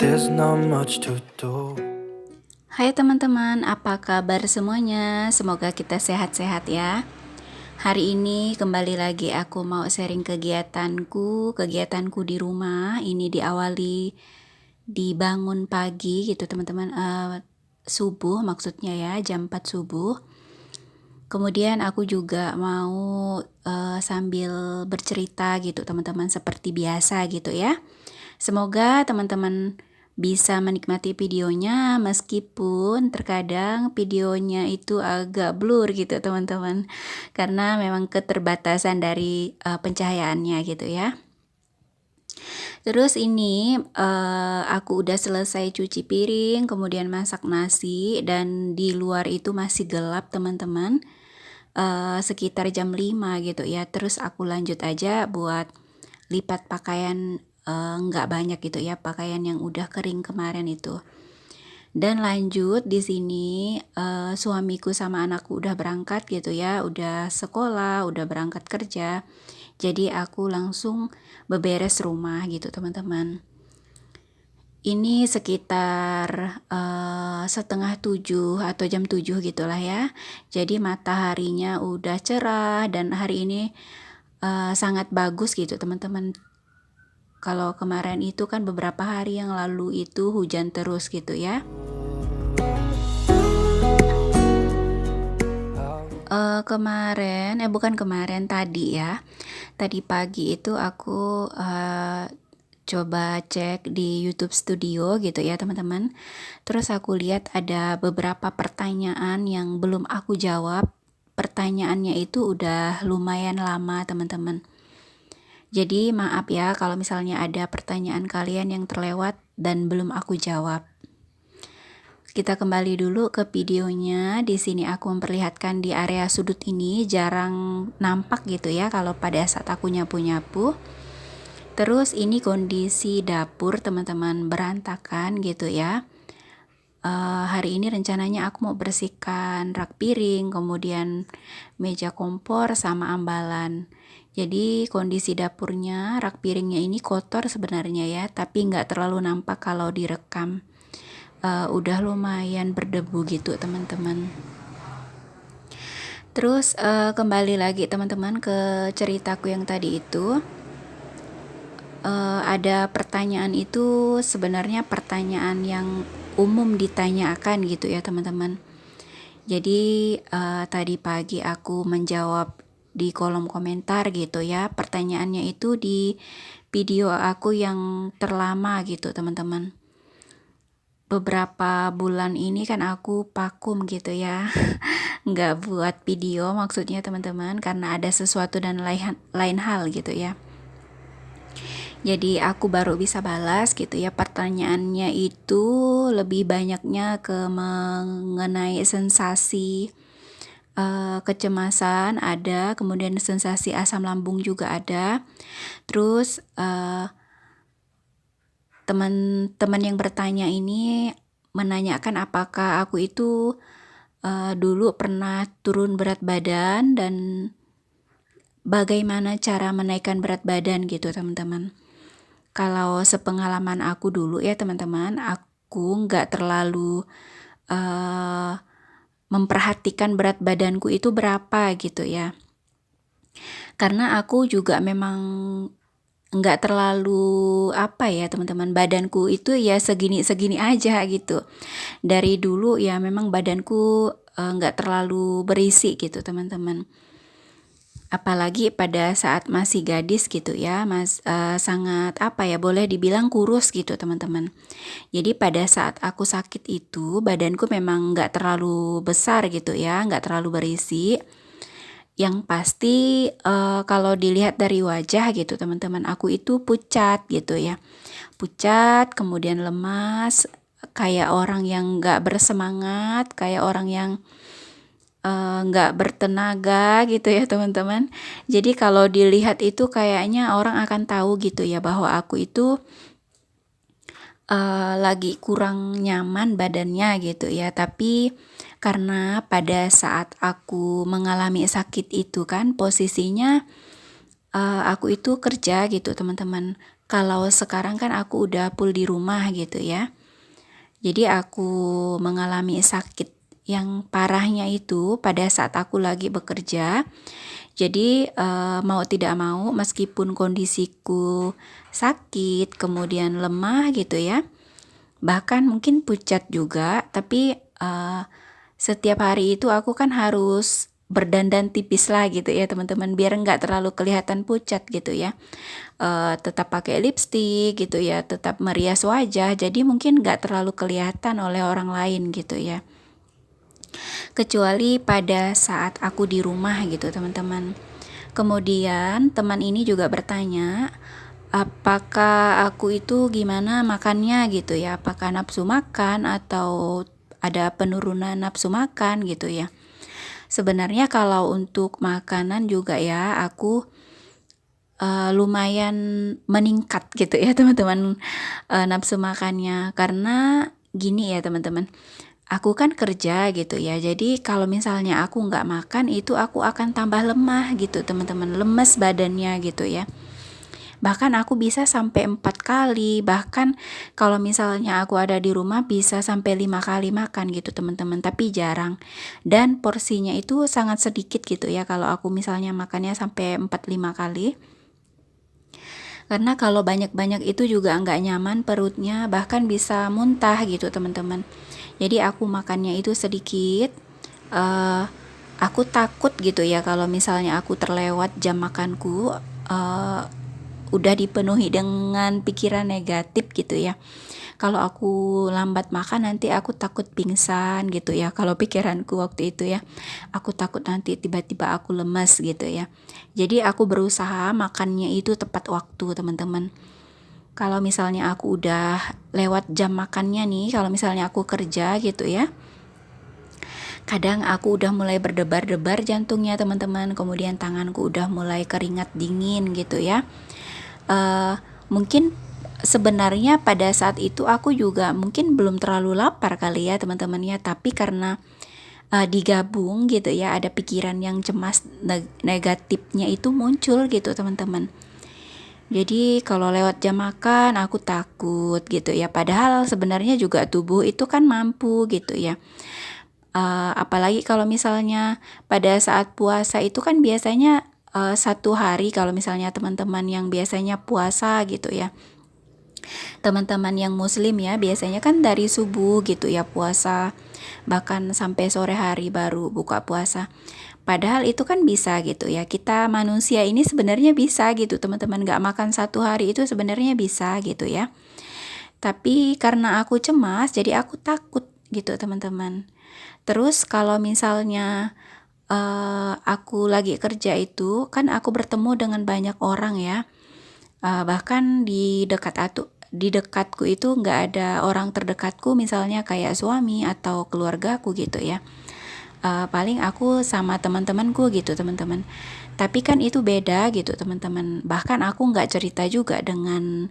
There's not much to do. Hai teman-teman, apa kabar semuanya? Semoga kita sehat-sehat ya. Hari ini kembali lagi aku mau sharing kegiatanku di rumah. Ini diawali dibangun pagi gitu teman-teman, subuh maksudnya ya, jam 4 subuh. Kemudian aku juga mau sambil bercerita gitu teman-teman seperti biasa gitu ya. Semoga teman-teman bisa menikmati videonya meskipun terkadang videonya itu agak blur gitu teman-teman. Karena memang keterbatasan dari pencahayaannya gitu ya. Terus ini aku udah selesai cuci piring, kemudian masak nasi dan di luar itu masih gelap teman-teman. Sekitar jam 5 gitu ya. Terus aku lanjut aja buat lipat pakaian, nggak banyak gitu ya, pakaian yang udah kering kemarin itu. Dan lanjut di sini suamiku sama anakku udah berangkat gitu ya, udah sekolah, udah berangkat kerja. Jadi aku langsung beberes rumah gitu teman-teman. Ini sekitar setengah 7 atau jam 7 gitulah ya. Jadi mataharinya udah cerah dan hari ini sangat bagus gitu teman-teman. Kalau kemarin itu kan beberapa hari yang lalu itu hujan terus gitu ya. Bukan kemarin, tadi ya. Tadi pagi itu aku coba cek di YouTube Studio gitu ya teman-teman. Terus aku lihat ada beberapa pertanyaan yang belum aku jawab. Pertanyaannya itu udah lumayan lama teman-teman. Jadi maaf ya kalau misalnya ada pertanyaan kalian yang terlewat dan belum aku jawab. Kita kembali dulu ke videonya. Di sini aku memperlihatkan di area sudut ini jarang nampak gitu ya kalau pada saat aku nyapu-nyapu. Terus ini kondisi dapur teman-teman, berantakan gitu ya. Hari ini rencananya aku mau bersihkan rak piring, kemudian meja kompor sama ambalan. Jadi kondisi dapurnya, rak piringnya ini kotor sebenarnya ya, tapi nggak terlalu nampak kalau direkam. Udah lumayan berdebu gitu teman-teman. Terus kembali lagi teman-teman ke ceritaku yang tadi itu. Ada pertanyaan itu sebenarnya pertanyaan yang umum ditanyakan gitu ya teman-teman. Jadi tadi pagi aku menjawab di kolom komentar gitu ya. Pertanyaannya itu di video aku yang terlama gitu teman-teman. Beberapa bulan ini kan aku vakum gitu ya. Nggak buat video maksudnya teman-teman, karena ada sesuatu dan lain hal gitu ya. Jadi aku baru bisa balas gitu ya. Pertanyaannya itu lebih banyaknya ke mengenai sensasi kecemasan ada, kemudian sensasi asam lambung juga ada. Terus teman-teman yang bertanya ini menanyakan apakah aku itu dulu pernah turun berat badan dan bagaimana cara menaikkan berat badan gitu teman-teman. Kalau sepengalaman aku dulu ya teman-teman, aku nggak terlalu memperhatikan berat badanku itu berapa gitu ya. Karena aku juga memang nggak terlalu apa ya teman-teman, badanku itu ya segini-segini aja gitu. Dari dulu ya memang badanku nggak terlalu berisi gitu teman-teman. Apalagi pada saat masih gadis gitu ya, sangat apa ya, boleh dibilang kurus gitu teman-teman. Jadi pada saat aku sakit itu badanku memang nggak terlalu besar gitu ya, nggak terlalu berisi. Yang pasti kalau dilihat dari wajah gitu teman-teman, aku itu pucat gitu ya. Pucat, kemudian lemas, kayak orang yang nggak bersemangat, kayak orang yang nggak bertenaga gitu ya teman-teman. Jadi kalau dilihat itu kayaknya orang akan tahu gitu ya bahwa aku itu lagi kurang nyaman badannya gitu ya. Tapi karena pada saat aku mengalami sakit itu kan posisinya aku itu kerja gitu teman-teman. Kalau sekarang kan aku udah full di rumah gitu ya. Jadi aku mengalami sakit yang parahnya itu pada saat aku lagi bekerja. Jadi mau tidak mau meskipun kondisiku sakit, kemudian lemah gitu ya, bahkan mungkin pucat juga, tapi setiap hari itu aku kan harus berdandan tipis lah gitu ya teman-teman, biar nggak terlalu kelihatan pucat gitu ya. Tetap pakai lipstik gitu ya, tetap merias wajah, jadi mungkin nggak terlalu kelihatan oleh orang lain gitu ya. Kecuali pada saat aku di rumah gitu teman-teman. Kemudian teman ini juga bertanya, apakah aku itu gimana makannya gitu ya, apakah nafsu makan atau ada penurunan nafsu makan gitu ya. Sebenarnya kalau untuk makanan juga ya, aku lumayan meningkat gitu ya teman-teman, nafsu makannya, karena gini ya teman-teman, aku kan kerja gitu ya, jadi kalau misalnya aku nggak makan itu aku akan tambah lemah gitu teman-teman, lemes badannya gitu ya. Bahkan aku bisa sampai 4 kali, bahkan kalau misalnya aku ada di rumah bisa sampai 5 kali makan gitu teman-teman, tapi jarang. Dan porsinya itu sangat sedikit gitu ya kalau aku misalnya makannya sampai 4-5 kali. Karena kalau banyak-banyak itu juga nggak nyaman perutnya, bahkan bisa muntah gitu teman-teman. Jadi aku makannya itu sedikit. eh, aku takut gitu ya kalau misalnya aku terlewat jam makanku, udah dipenuhi dengan pikiran negatif gitu ya. Kalau aku lambat makan nanti aku takut pingsan gitu ya. Kalau pikiranku waktu itu ya, aku takut nanti tiba-tiba aku lemas gitu ya. Jadi aku berusaha makannya itu tepat waktu teman-teman. Kalau misalnya aku udah lewat jam makannya nih, kalau misalnya aku kerja gitu ya, kadang aku udah mulai berdebar-debar jantungnya teman-teman, kemudian tanganku udah mulai keringat dingin gitu ya. Mungkin sebenarnya pada saat itu aku juga mungkin belum terlalu lapar kali ya teman-teman ya, tapi karena digabung gitu ya, ada pikiran yang cemas negatifnya itu muncul gitu teman-teman. Jadi kalau lewat jam makan aku takut gitu ya, padahal sebenarnya juga tubuh itu kan mampu gitu ya. Apalagi kalau misalnya pada saat puasa itu kan biasanya satu hari, kalau misalnya teman-teman yang biasanya puasa gitu ya, teman-teman yang muslim ya, biasanya kan dari subuh gitu ya puasa, bahkan sampai sore hari baru buka puasa. Padahal itu kan bisa gitu ya, kita manusia ini sebenarnya bisa gitu teman-teman, gak makan satu hari itu sebenarnya bisa gitu ya. Tapi karena aku cemas jadi aku takut gitu teman-teman. Terus kalau misalnya aku lagi kerja itu kan aku bertemu dengan banyak orang ya. Bahkan di dekatku itu nggak ada orang terdekatku, misalnya kayak suami atau keluargaku gitu ya. Paling aku sama teman-temanku gitu teman-teman. Tapi kan itu beda gitu teman-teman. Bahkan aku nggak cerita juga dengan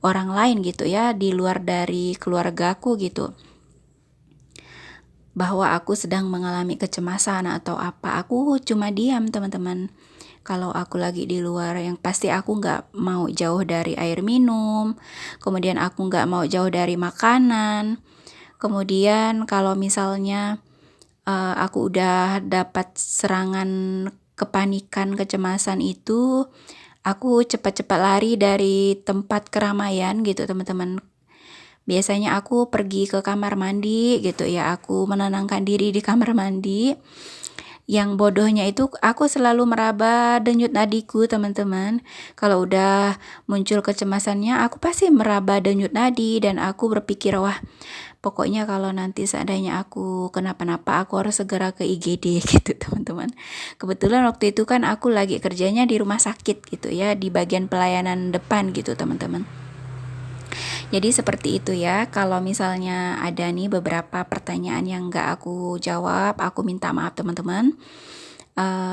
orang lain gitu ya, di luar dari keluargaku gitu, bahwa aku sedang mengalami kecemasan atau apa. Aku cuma diam teman-teman. Kalau aku lagi di luar, yang pasti aku nggak mau jauh dari air minum, kemudian aku nggak mau jauh dari makanan. Kemudian kalau misalnya aku udah dapat serangan kepanikan, kecemasan itu, aku cepat-cepat lari dari tempat keramaian gitu teman-teman. Biasanya aku pergi ke kamar mandi gitu ya, aku menenangkan diri di kamar mandi. Yang bodohnya itu aku selalu meraba denyut nadiku teman-teman. Kalau udah muncul kecemasannya, aku pasti meraba denyut nadi dan aku berpikir, wah pokoknya kalau nanti seandainya aku kenapa-napa aku harus segera ke IGD gitu teman-teman. Kebetulan waktu itu kan aku lagi kerjanya di rumah sakit gitu ya, di bagian pelayanan depan gitu teman-teman. Jadi seperti itu ya, kalau misalnya ada nih beberapa pertanyaan yang gak aku jawab, aku minta maaf teman-teman.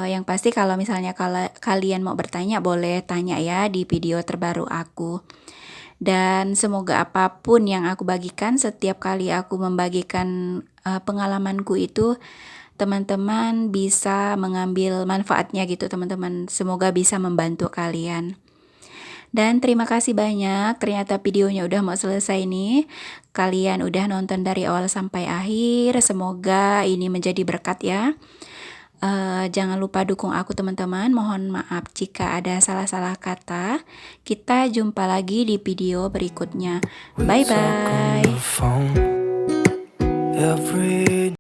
Yang pasti kalau misalnya kalian mau bertanya, boleh tanya ya di video terbaru aku. Dan semoga apapun yang aku bagikan, setiap kali aku membagikan pengalamanku itu, teman-teman bisa mengambil manfaatnya gitu teman-teman. Semoga bisa membantu kalian. Dan terima kasih banyak, ternyata videonya udah mau selesai nih. Kalian udah nonton dari awal sampai akhir, semoga ini menjadi berkat ya. Jangan lupa dukung aku teman-teman, mohon maaf jika ada salah-salah kata. Kita jumpa lagi di video berikutnya. We Bye talk on bye. the phone every